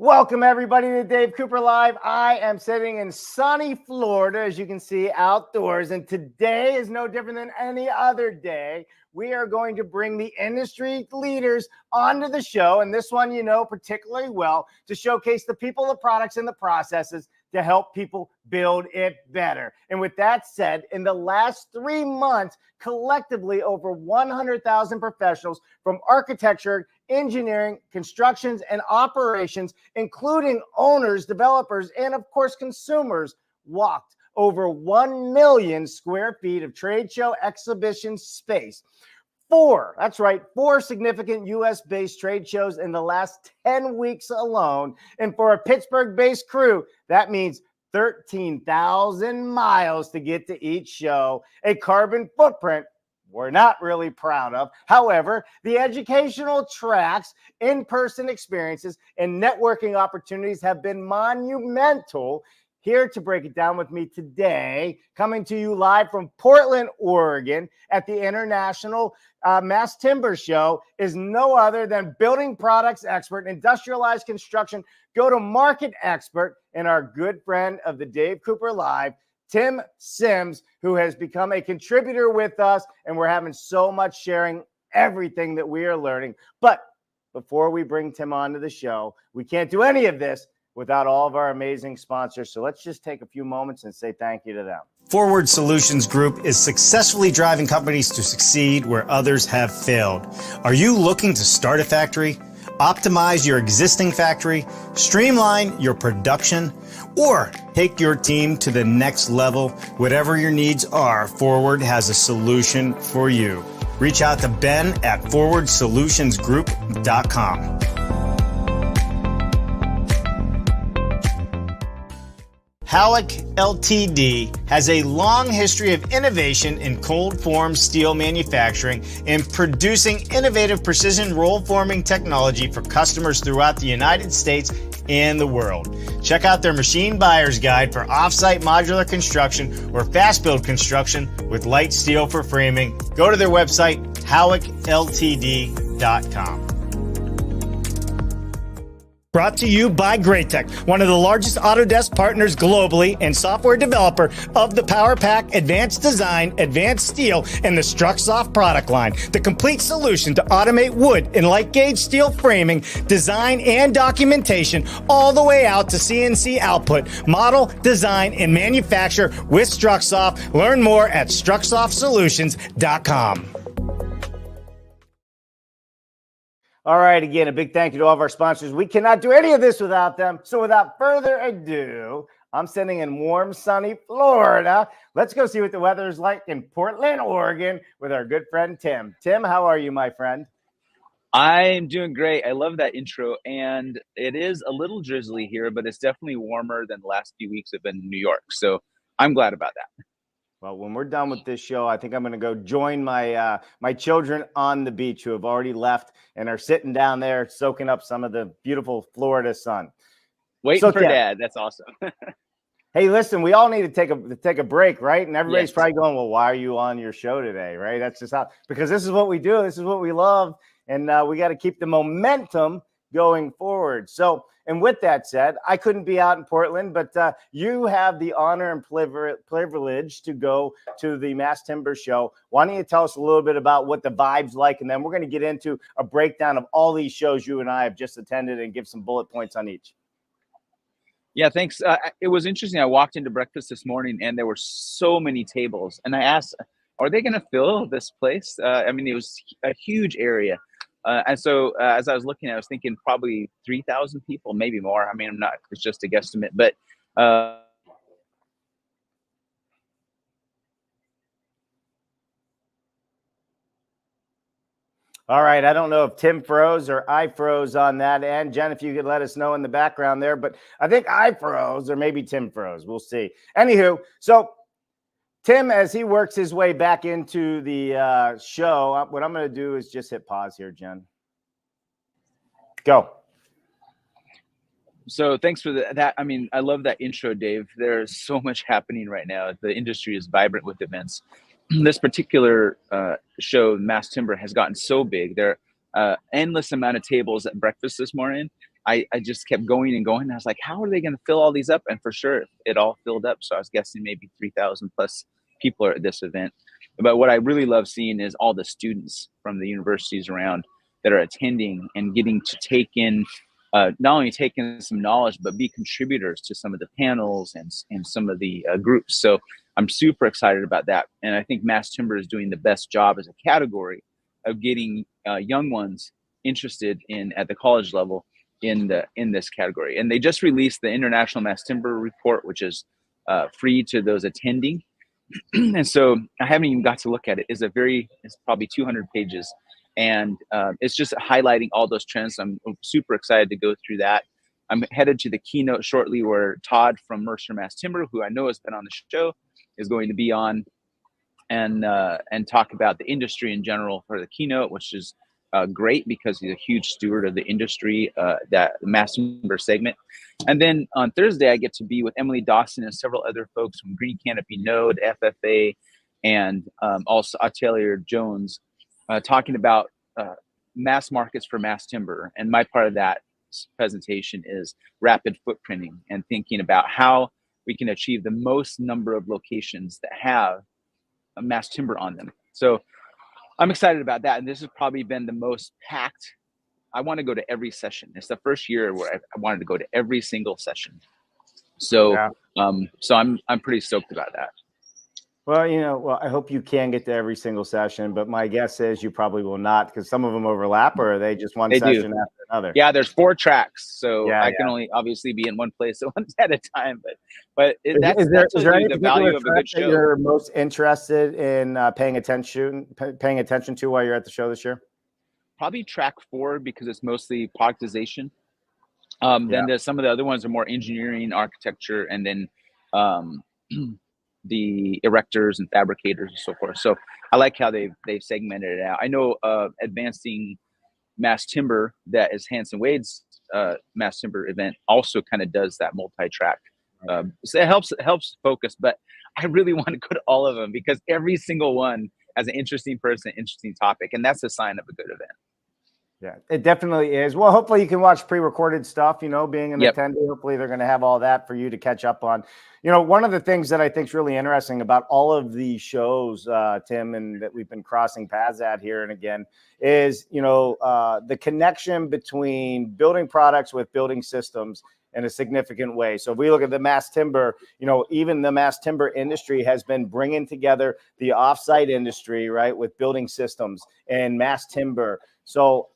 Welcome, everybody, to Dave Cooper Live. I am sitting in sunny Florida, as you can see, outdoors. And today is no different than any other day. We are going to bring the industry leaders onto the show, and this one you know particularly well, to showcase the people, the products, and the processes to help people build it better. And with that said, in the last 3 months, collectively over 100,000 professionals from architecture, engineering, constructions, and operations, including owners, developers, and of course consumers, walked over 1 million square feet of trade show exhibition space. Four significant US-based trade shows in the last 10 weeks alone. And for a Pittsburgh-based crew, that means 13,000 miles to get to each show, a carbon footprint we're not really proud of. However, the educational tracks, in-person experiences, and networking opportunities have been monumental. Here to break it down with me today, coming to you live from Portland, Oregon, at the International Mass Timber Show, is no other than building products expert, industrialized construction, go-to-market expert, and our good friend of the Dave Cooper Live, Tim Seims, who has become a contributor with us, and we're having so much sharing everything that we are learning. But before we bring Tim onto the show, we can't do any of this without all of our amazing sponsors. So let's just take a few moments and say thank you to them. Forward Solutions Group is successfully driving companies to succeed where others have failed. Are you looking to start a factory, optimize your existing factory, streamline your production, or take your team to the next level? Whatever your needs are, Forward has a solution for you. Reach out to Ben at forwardsolutionsgroup.com. AECO Ltd. has a long history of innovation in cold form steel manufacturing and producing innovative precision roll forming technology for customers throughout the United States and the world. Check out their machine buyer's guide for off-site modular construction or fast build construction with light steel for framing. Go to their website, AECOLTD.com. Brought to you by Greatech, one of the largest Autodesk partners globally and software developer of the PowerPack Advanced Design, Advanced Steel, and the StruxSoft product line. The complete solution to automate wood and light gauge steel framing, design, and documentation all the way out to CNC output. Model, design, and manufacture with StruxSoft. Learn more at StruxSoftSolutions.com. All right, again, a big thank you to all of our sponsors. We cannot do any of this without them. So without further ado, I'm sitting in warm, sunny Florida. Let's go see what the weather is like in Portland, Oregon with our good friend, Tim. Tim, how are you, my friend? I'm doing great. I love that intro. And it is a little drizzly here, but it's definitely warmer than the last few weeks have been in New York. So I'm glad about that. Well, when we're done with this show, I think I'm going to go join my my children on the beach who have already left and are sitting down there soaking up some of the beautiful Florida sun. Waiting for Dad. That's awesome. Hey, listen, we all need to take a break, right? And everybody's Yes. probably going, well, why are you on your show today, right? That's just how, because this is what we do. This is what we love. And we got to keep the momentum going forward. So, and with that said, I couldn't be out in Portland, but you have the honor and privilege to go to the Mass Timber Show. Why don't you tell us a little bit about what the vibe's like, and then we're going to get into a breakdown of all these shows you and I have just attended and give some bullet points on each. Yeah, thanks. It was interesting. I walked into breakfast this morning and there were so many tables. And I asked, are they going to fill this place? I mean, it was a huge area. And so as I was looking, I was thinking probably 3,000 people, maybe more. I mean, I'm not, it's just a guesstimate, but all right. I don't know if Tim froze or I froze on that end. Jen, if you could let us know in the background there, but I think I froze or maybe Tim froze. We'll see. Anywho, so Tim, as he works his way back into the show, what I'm going to do is just hit pause here, Jen. Go. So thanks for that. I mean, I love that intro, Dave. There's so much happening right now. The industry is vibrant with events. This particular show, Mass Timber, has gotten so big. There are endless amount of tables at breakfast this morning. I just kept going and going. And I was like, how are they going to fill all these up? And for sure, it all filled up. So I was guessing maybe 3,000 plus people are at this event. But what I really love seeing is all the students from the universities around that are attending and getting to take in, not only take in some knowledge, but be contributors to some of the panels and some of the groups. So I'm super excited about that. And I think mass timber is doing the best job as a category of getting young ones interested in at the college level in this category. And they just released the International Mass Timber Report, which is free to those attending. And so I haven't even got to look at it. It's probably 200 pages. And it's just highlighting all those trends. I'm super excited to go through that. I'm headed to the keynote shortly where Todd from Mercer Mass Timber, who I know has been on the show, is going to be on and talk about the industry in general for the keynote, which is great because he's a huge steward of the industry, that mass timber segment. And then on Thursday, I get to be with Emily Dawson and several other folks from Green Canopy Node, FFA, and also Atelier Jones, talking about mass markets for mass timber. And my part of that presentation is rapid footprinting and thinking about how we can achieve the most number of locations that have a mass timber on them. So I'm excited about that. And this has probably been the most packed. I want to go to every session. It's the first year where I wanted to go to every single session. So, yeah. So I'm pretty stoked about that. Well, I hope you can get to every single session, but my guess is you probably will not, because some of them overlap, or are they just one session after another? Yeah, there's 4 tracks, so I can only obviously be in one place at a time. But that's really the value of a good show. That you're most interested in paying attention to while you're at the show this year? Probably track 4, because it's mostly productization. Then there's some of the other ones are more engineering, architecture, and then the erectors and fabricators and so forth. So I like how they've segmented it out. I know Advancing Mass Timber, that is Hanson Wade's mass timber event, also kind of does that multi-track. So it helps focus, but I really want to go to all of them because every single one has an interesting person, interesting topic, and that's a sign of a good event. Yeah, it definitely is. Well, hopefully you can watch pre-recorded stuff, being an attendee. Hopefully they're going to have all that for you to catch up on. One of the things that I think is really interesting about all of these shows, Tim, and that we've been crossing paths at here and again is, the connection between building products with building systems in a significant way. So if we look at the mass timber, even the mass timber industry has been bringing together the offsite industry, right, with building systems and mass timber. So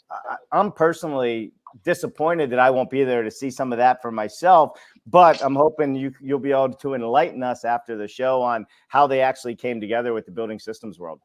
I'm personally disappointed that I won't be there to see some of that for myself, but I'm hoping you'll be able to enlighten us after the show on how they actually came together with the building systems world.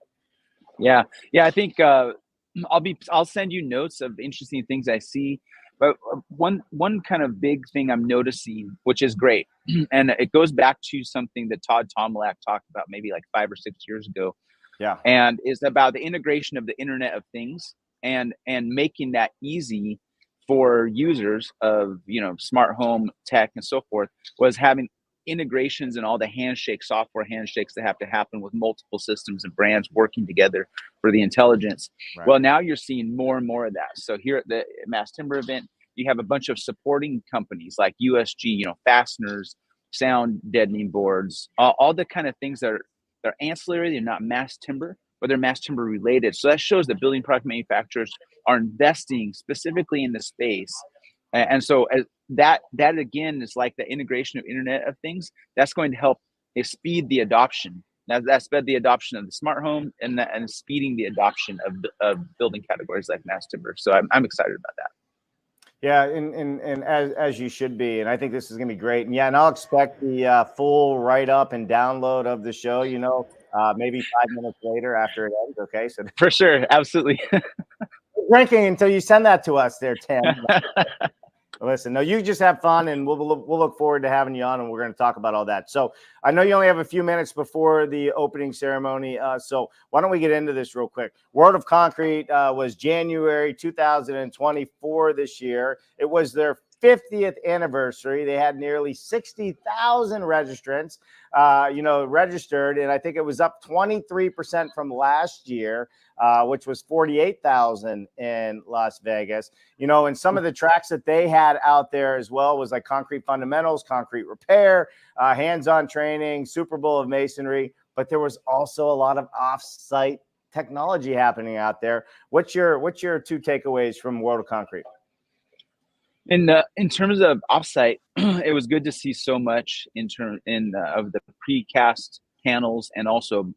Yeah. I think I'll send you notes of interesting things I see. But one kind of big thing I'm noticing, which is great, and it goes back to something that Todd Tomilak talked about maybe like 5 or 6 years ago. Yeah. And is about the integration of the Internet of Things and making that easy for users of, smart home tech and so forth, was having integrations and all the software handshakes that have to happen with multiple systems and brands working together for the intelligence. Right. Well, now you're seeing more and more of that. So here at the Mass Timber event, you have a bunch of supporting companies like USG, fasteners, sound deadening boards, all the kind of things that are ancillary. They're not mass timber, but they're mass timber related. So that shows that building product manufacturers are investing specifically in the space. And so that again is like the integration of Internet of Things. That's going to help speed the adoption. That sped the adoption of the smart home and speeding the adoption of building categories like mass timber. So I'm excited about that. Yeah, and as you should be, and I think this is going to be great. And and I'll expect the full write-up and download of the show, maybe 5 minutes later after it ends. Okay, so for sure, absolutely. Drinking until you send that to us, there, Tim. Listen, no, you just have fun, and we'll look forward to having you on, and we're going to talk about all that. So I know you only have a few minutes before the opening ceremony, so why don't we get into this real quick? World of Concrete was January 2024 this year. It was their 50th anniversary. They had nearly 60,000 registrants, registered, and I think it was up 23% from last year, which was 48,000 in Las Vegas. And some of the tracks that they had out there as well was like concrete fundamentals, concrete repair, hands-on training, Super Bowl of masonry, but there was also a lot of off-site technology happening out there. What's your two takeaways from World of Concrete? In terms of offsite, it was good to see so much of the precast panels and also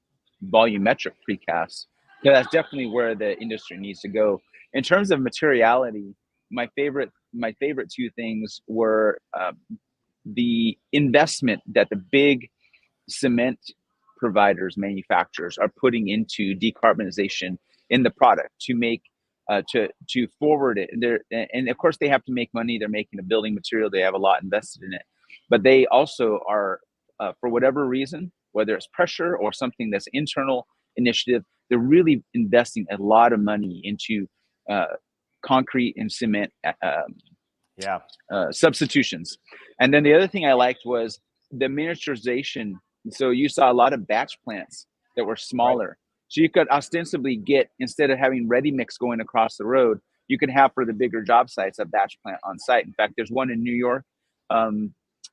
volumetric precast. Yeah, that's definitely where the industry needs to go. In terms of materiality, my favorite two things were the investment that the big cement providers, manufacturers are putting into decarbonization in the product to make to forward it. And of course they have to make money. They're making a building material. They have a lot invested in it, but they also are, for whatever reason, whether it's pressure or something that's internal initiative, they're really investing a lot of money into concrete and cement substitutions. And then the other thing I liked was the miniaturization. So you saw a lot of batch plants that were smaller. Right. So you could ostensibly get, instead of having ready mix going across the road, you could have for the bigger job sites a batch plant on site. In fact, there's one in New York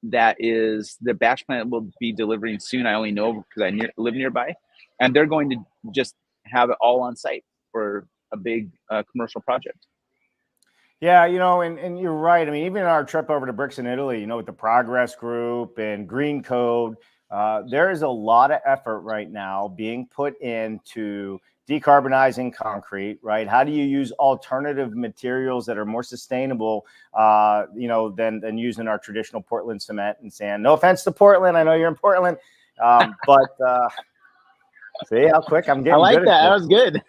that is, the batch plant will be delivering soon. I only know because I live nearby, and they're going to just have it all on site for a big commercial project. Yeah, and you're right. I mean, even our trip over to Bricks in Italy, with the Progress Group and Green Code, there is a lot of effort right now being put into decarbonizing concrete, right? How do you use alternative materials that are more sustainable, than using our traditional Portland cement and sand? No offense to Portland. I know you're in Portland, but see how quick I'm getting. I like good that. At that was good.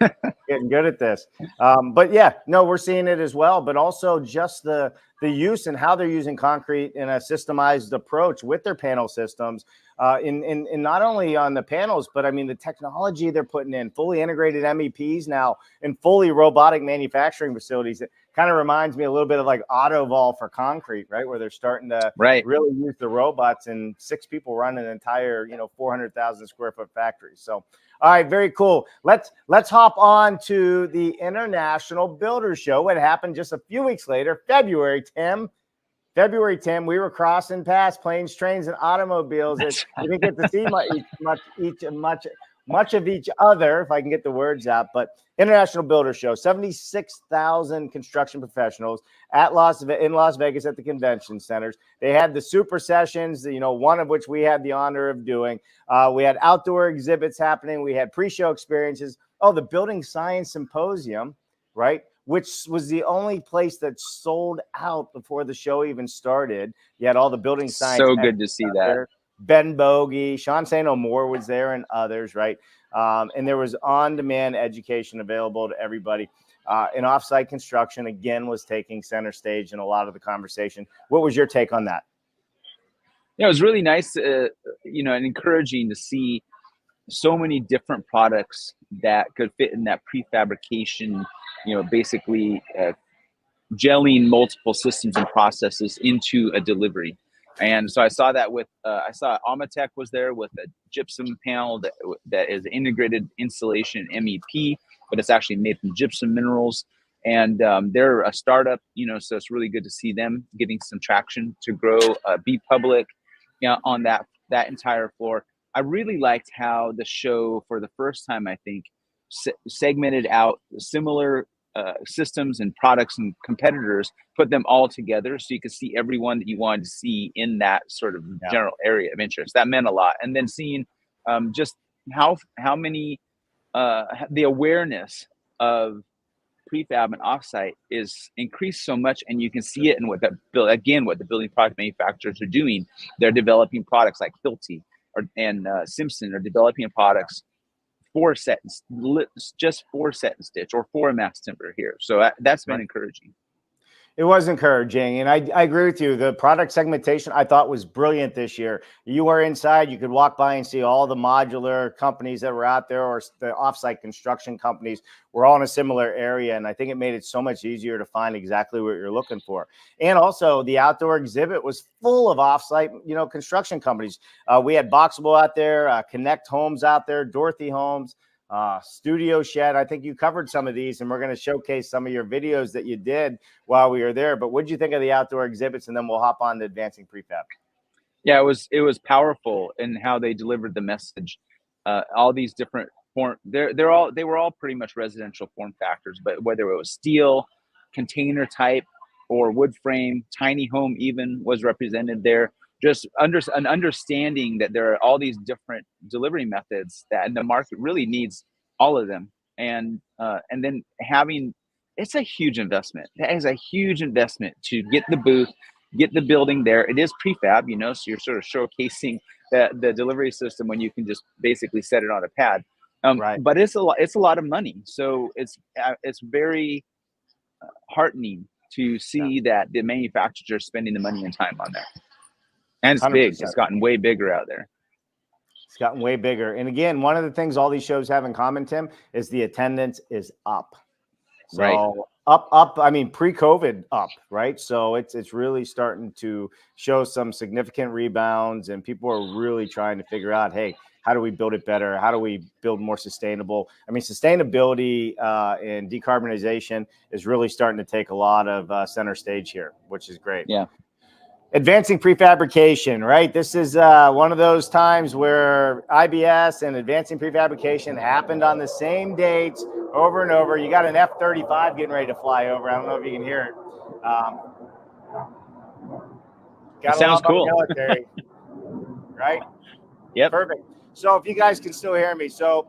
Getting good at this. But yeah, no, we're seeing it as well, but also just the use and how they're using concrete in a systemized approach with their panel systems, in not only on the panels, but I mean, the technology they're putting in, fully integrated MEPs now in fully robotic manufacturing facilities. It kind of reminds me a little bit of like AutoVol for concrete, right? Where they're starting to really use the robots, and 6 people run an entire, 400,000 square foot factory. So, all right, very cool. Let's hop on to the International Builders Show. It happened just a few weeks later, February, Tim, we were crossing past planes, trains, and automobiles. We didn't get to see much of each other, if I can get the words out. But International Builders Show, 76,000 construction professionals in Las Vegas at the convention centers. They had the super sessions, one of which we had the honor of doing. We had outdoor exhibits happening. We had pre-show experiences. Oh, the Building Science Symposium, right? Which was the only place that sold out before the show even started. You had all the building science. So good to see that. There. Ben Bogey, Sean St. O'More was there, and others, right? And there was on-demand education available to everybody. And off-site construction, again, was taking center stage in a lot of the conversation. What was your take on that? Yeah, it was really nice, and encouraging to see so many different products that could fit in that prefabrication, basically gelling multiple systems and processes into a delivery. And so I saw that with, I saw Amatec was there with a gypsum panel that is integrated installation MEP, but it's actually made from gypsum minerals. And they're a startup, so it's really good to see them getting some traction to grow, be public, on that entire floor. I really liked how the show, for the first time, I think, segmented out similar systems and products and competitors, put them all together so you could see everyone that you wanted to see in that sort of general area of interest. That meant a lot. And then seeing just how many the awareness of prefab and offsite is increased so much, and you can see it in what the building product manufacturers are doing. They're developing products like Hilti and Simpson are developing products just for set and stitch or for mass timber here. So that's been encouraging. It was encouraging, and I agree with you. The product segmentation I thought was brilliant this year. You were inside, you could walk by and see all the modular companies that were out there, or the offsite construction companies were all in a similar area, and I think it made it so much easier to find exactly what you're looking for. And also, the outdoor exhibit was full of offsite, construction companies. We had Boxable out there, Connect Homes out there, Dorothy Homes. Studio Shed. I think you covered some of these, and we're going to showcase some of your videos that you did while we were there. But what did you think of the outdoor exhibits? And then we'll hop on to advancing prefab. Yeah, it was powerful in how they delivered the message. All these different they were all pretty much residential form factors, but whether it was steel, container type, or wood frame, tiny home even was represented there. Just an understanding that there are all these different delivery methods that, and the market really needs all of them. And then it's a huge investment. That is a huge investment to get the booth, get the building there. It is prefab, so you're sort of showcasing the delivery system when you can just basically set it on a pad. Right. But it's a lot of money. So it's very heartening to see that the manufacturers are spending the money and time on that. And it's 100%. big. It's gotten way bigger out there. It's gotten way bigger. And again, one of the things all these shows have in common, Tim, is the attendance is up. So right. up. I mean, pre-COVID up, right? So it's really starting to show some significant rebounds, and people are really trying to figure out, hey, how do we build it better? How do we build more sustainable? I mean, sustainability and decarbonization is really starting to take a lot of center stage here, which is great. Yeah. Advancing prefabrication, right? This is one of those times where IBS and advancing prefabrication happened on the same dates over and over. You got an F-35 getting ready to fly over. I don't know if you can hear it. Got sounds cool. Military, right? Yep. Perfect. So if you guys can still hear me, so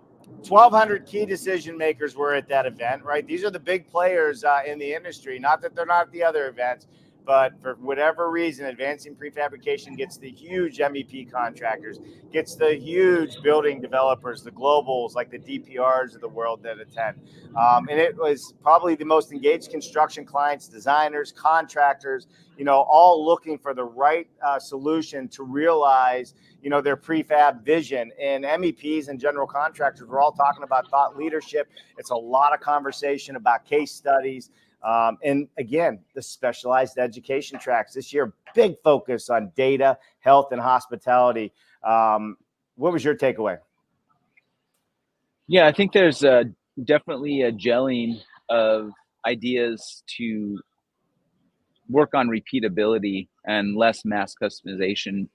1,200 key decision makers were at that event, right? These are the big players in the industry. Not that they're not at the other events, but for whatever reason, advancing prefabrication gets the huge MEP contractors, gets the huge building developers, the globals like the DPRs of the world that attend. And it was probably the most engaged construction clients, designers, contractors, all looking for the right solution to realize, their prefab vision. And MEPs and general contractors, we're all talking about thought leadership. It's a lot of conversation about case studies. And again, the specialized education tracks this year, big focus on data, health, and hospitality. What was your takeaway? Yeah, I think there's definitely a gelling of ideas to work on repeatability and less mass customization.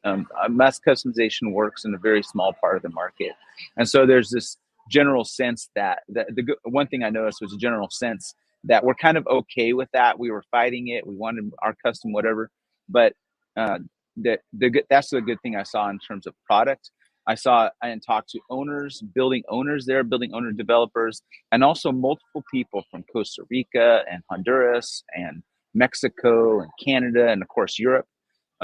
Mass customization works in a very small part of the market. And so there's this general sense that the one thing I noticed was a general sense that we're kind of okay with that. We were fighting it. We wanted our custom whatever, but that's the good thing I saw in terms of product. I talked to owners, building owners there, building owner developers, and also multiple people from Costa Rica and Honduras and Mexico and Canada and of course Europe.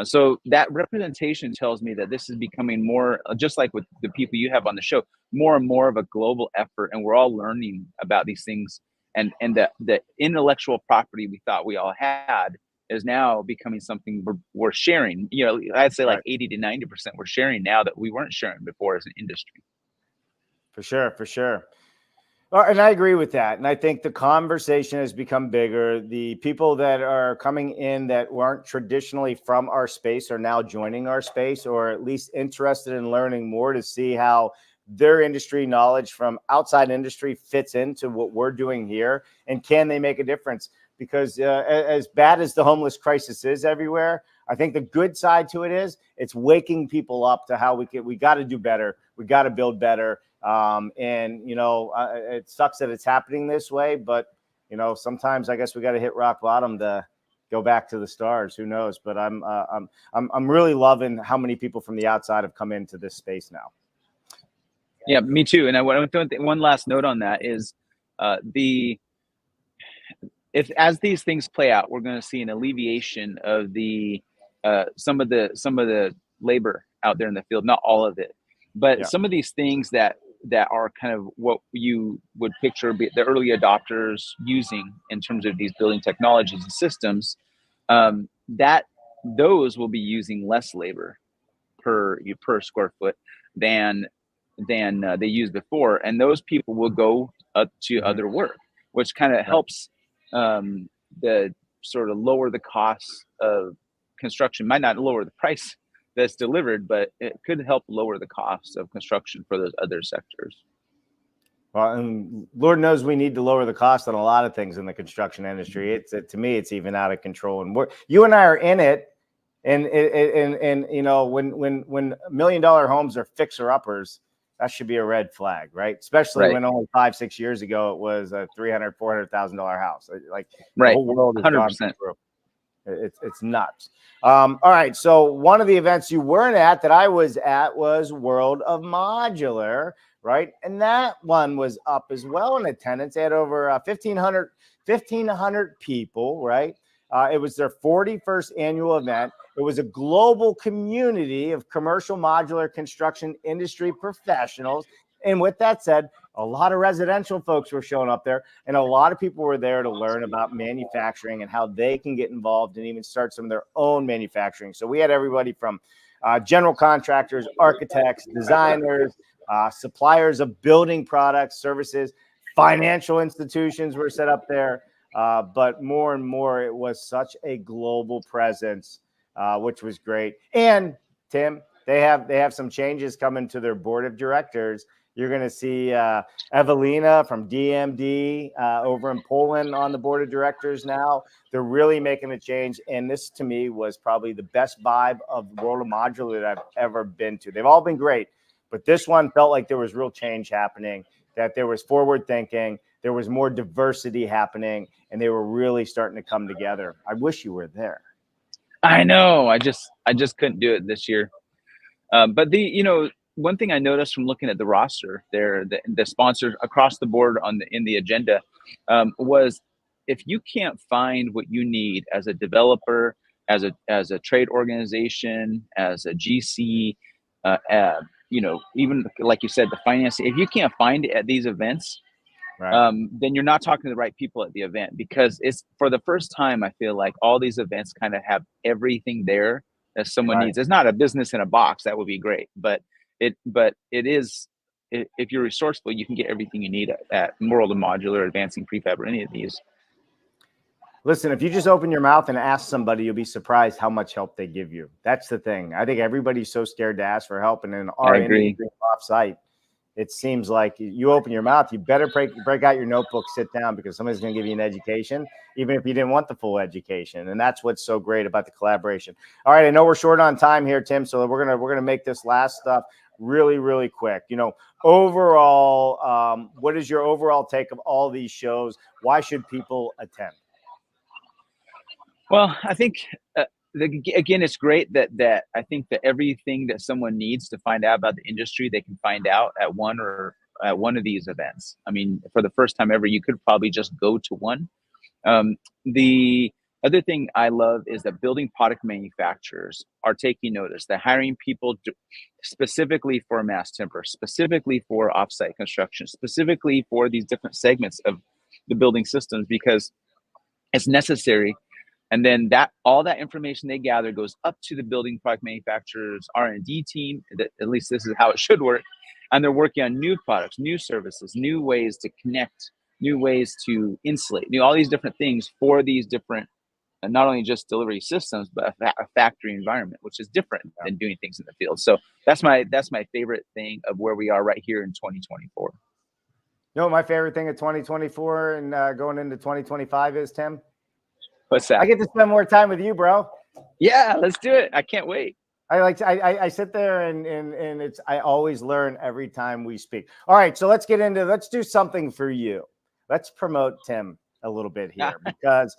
So that representation tells me that this is becoming more, just like with the people you have on the show, more and more of a global effort, and we're all learning about these things. And the intellectual property we thought we all had is now becoming something we're sharing. I'd say like 80 to 90% we're sharing now that we weren't sharing before as an industry. For sure. Well, and I agree with that. And I think the conversation has become bigger. The people that are coming in that weren't traditionally from our space are now joining our space, or at least interested in learning more to see how their industry knowledge from outside industry fits into what we're doing here, and can they make a difference? Because as bad as the homeless crisis is everywhere, I think the good side to it is it's waking people up to how we got to do better. We got to build better. It sucks that it's happening this way, but sometimes I guess we got to hit rock bottom to go back to the stars. Who knows? But I'm really loving how many people from the outside have come into this space now. Yeah, me too. And one last note on that is as these things play out, we're going to see an alleviation of some of the labor out there in the field. Not all of it, but some of these things that that are kind of what you would picture be the early adopters using in terms of these building technologies and systems, that those will be using less labor per square foot than they used before, and those people will go up to other work, which kind of helps the sort of lower the cost of construction. Might not lower the price that's delivered, but it could help lower the cost of construction for those other sectors. Well, and Lord knows we need to lower the cost on a lot of things in the construction industry. To me, it's even out of control, and you and I are in it. And you know, when $1 million homes are fixer uppers, that should be a red flag, right? Especially when only 5-6 years ago it was a $300,000-$400,000 house. Like the whole world has gone through. It's nuts. All right. So one of the events you weren't at that I was at was World of Modular, right? And that one was up as well in attendance. They had over 1,500 people, right? It was their 41st annual event. It was a global community of commercial modular construction industry professionals. And with that said, a lot of residential folks were showing up there, and a lot of people were there to learn about manufacturing and how they can get involved and even start some of their own manufacturing. So we had everybody from general contractors, architects, designers, suppliers of building products, services, financial institutions were set up there. But more and more, it was such a global presence, which was great. And Tim, they have some changes coming to their board of directors. You're going to see Evelina from DMD over in Poland on the board of directors now. They're really making a change. And this, to me, was probably the best vibe of the World of Modular that I've ever been to. They've all been great, but this one felt like there was real change happening, that there was forward thinking, there was more diversity happening, and they were really starting to come together. I wish you were there. I know. I just couldn't do it this year. But one thing I noticed from looking at the roster there, the sponsors across the board in the agenda, was if you can't find what you need as a developer, as a trade organization, as a GC, even like you said, the financing, if you can't find it at these events, then you're not talking to the right people at the event, because it's for the first time, I feel like all these events kind of have everything there that someone needs. It's not a business in a box. That would be great. But it is, if you're resourceful, you can get everything you need at World of Modular, Advancing Prefab, or any of these. Listen, if you just open your mouth and ask somebody, you'll be surprised how much help they give you. That's the thing. I think everybody's so scared to ask for help. And in our industry off-site, it seems like you open your mouth, you better break out your notebook, sit down, because somebody's going to give you an education, even if you didn't want the full education. And that's what's so great about the collaboration. All right, I know we're short on time here, Tim, so we're gonna make this last stuff really, really quick. Overall, what is your overall take of all these shows? Why should people attend? Well, I think again, it's great that I think that everything that someone needs to find out about the industry, they can find out at one of these events. I mean, for the first time ever, you could probably just go to one. The other thing I love is that building product manufacturers are taking notice. They're hiring people specifically for mass timber, specifically for offsite construction, specifically for these different segments of the building systems, because it's necessary. And then all that information they gather goes up to the building product manufacturers R&D team. At least this is how it should work. And they're working on new products, new services, new ways to connect, new ways to insulate, all these different things for these different, not only just delivery systems, but a factory environment, which is different than doing things in the field. So that's my favorite thing of where we are right here in 2024. My favorite thing of 2024 and going into 2025 is, Tim? What's that? I get to spend more time with you, bro. Yeah, let's do it. I can't wait. I sit there and I always learn every time we speak. All right, so let's do something for you. Let's promote Tim a little bit here, because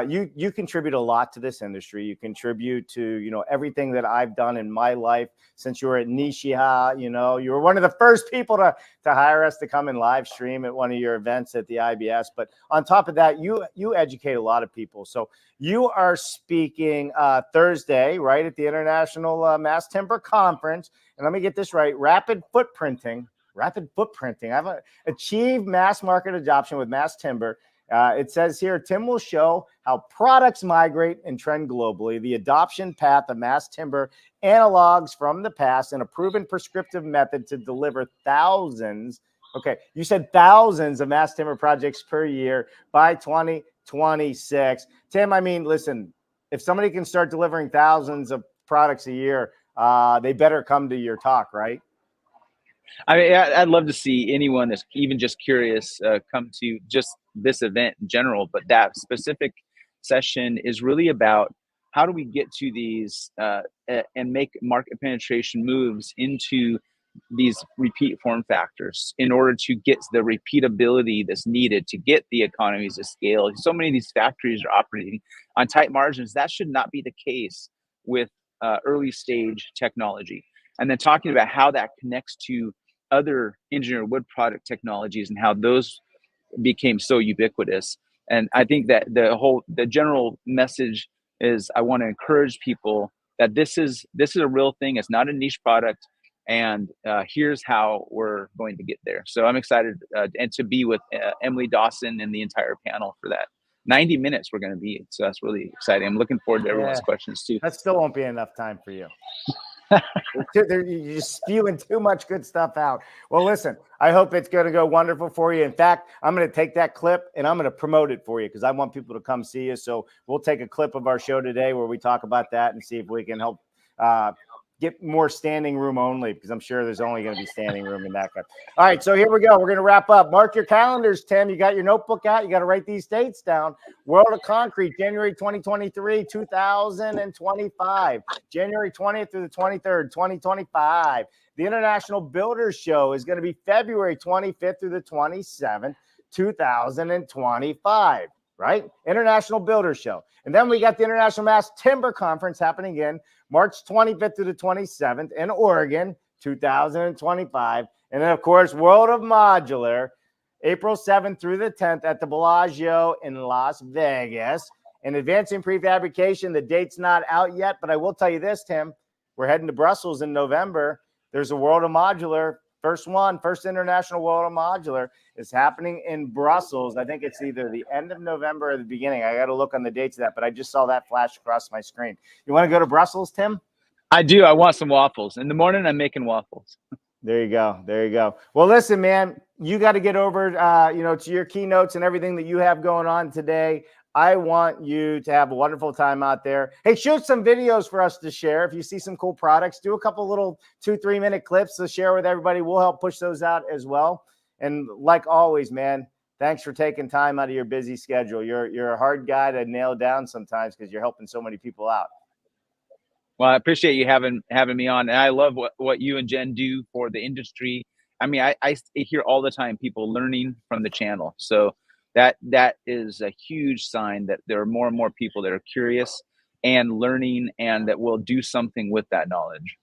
you contribute a lot to this industry. You contribute to everything that I've done in my life since you were at Nishiha. You were one of the first people to hire us to come and live stream at one of your events at the IBS. But on top of that, you educate a lot of people. So you are speaking Thursday, right, at the International Mass Timber Conference. And let me get this right: rapid footprinting, rapid footprinting. I've achieved mass market adoption with mass timber. It says here, Tim will show how products migrate and trend globally, the adoption path of mass timber analogs from the past, and a proven prescriptive method to deliver thousands. Okay, you said thousands of mass timber projects per year by 2026. Tim, I mean, listen, if somebody can start delivering thousands of products a year, they better come to your talk, right? I mean, I'd love to see anyone that's even just curious come to just this event in general, but that specific session is really about how do we get to these and make market penetration moves into these repeat form factors in order to get the repeatability that's needed to get the economies of scale. So many of these factories are operating on tight margins. That should not be the case with early stage technology. And then talking about how that connects to other engineered wood product technologies and how those became so ubiquitous. And I think that the general message is I want to encourage people that this is a real thing. It's not a niche product. And here's how we're going to get there. So I'm excited and to be with Emily Dawson and the entire panel for that. 90 minutes we're going to be. So that's really exciting. I'm looking forward to everyone's questions too. That still won't be enough time for you. You're just spewing too much good stuff out. Well, listen, I hope it's going to go wonderful for you. In fact, I'm going to take that clip and I'm going to promote it for you because I want people to come see you. So we'll take a clip of our show today where we talk about that and see if we can help get more standing room only, because I'm sure there's only going to be standing room in that clip. All right, so here we go. We're going to wrap up. Mark your calendars, Tim. You got your notebook out. You got to write these dates down. World of Concrete, January 2023, 2025. January 20th through the 23rd, 2025. The International Builders Show is going to be February 25th through the 27th, 2025. Right? International Builders Show. And then we got the International Mass Timber Conference happening again March 25th through the 27th in Oregon, 2025. And then, of course, World of Modular, April 7th through the 10th at the Bellagio in Las Vegas. And Advancing Prefabrication, the date's not out yet, but I will tell you this, Tim. We're heading to Brussels in November. There's a World of Modular. First International World of Modular is happening in Brussels. I think it's either the end of November or the beginning. I got to look on the dates of that, but I just saw that flash across my screen. You want to go to Brussels, Tim? I do. I want some waffles. In the morning, I'm making waffles. There you go. There you go. Well, listen, man, you got to get over, to your keynotes and everything that you have going on today. I want you to have a wonderful time out there. Hey, shoot some videos for us to share. If you see some cool products, do a couple little 2-3 minute clips to share with everybody. We'll help push those out as well. And like always, man, thanks for taking time out of your busy schedule. You're a hard guy to nail down sometimes because you're helping so many people out. Well, I appreciate you having me on. And I love what you and Jen do for the industry. I mean, I hear all the time people learning from the channel. So that is a huge sign that there are more and more people that are curious and learning and that will do something with that knowledge.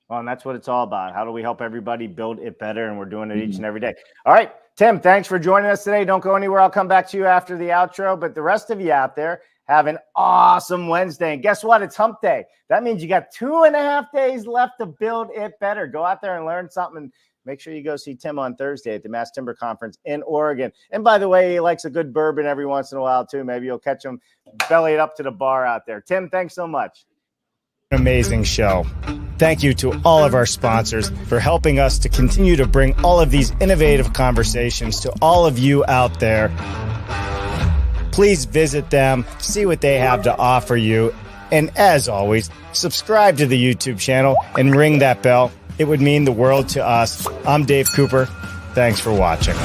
Well, and that's what it's all about. How do we help everybody build it better? And we're doing it each and every day. All right, Tim, thanks for joining us today. Don't go anywhere. I'll come back to you after the outro. But the rest of you out there, have an awesome Wednesday. And guess what? It's hump day. That means you got 2.5 days left to build it better. Go out there and learn something. Make sure you go see Tim on Thursday at the Mass Timber Conference in Oregon. And by the way, he likes a good bourbon every once in a while too. Maybe you'll catch him bellied up to the bar out there. Tim, thanks so much. Amazing show. Thank you to all of our sponsors for helping us to continue to bring all of these innovative conversations to all of you out there. Please visit them, see what they have to offer you. And as always, subscribe to the YouTube channel and ring that bell. It would mean the world to us. I'm Dave Cooper. Thanks for watching.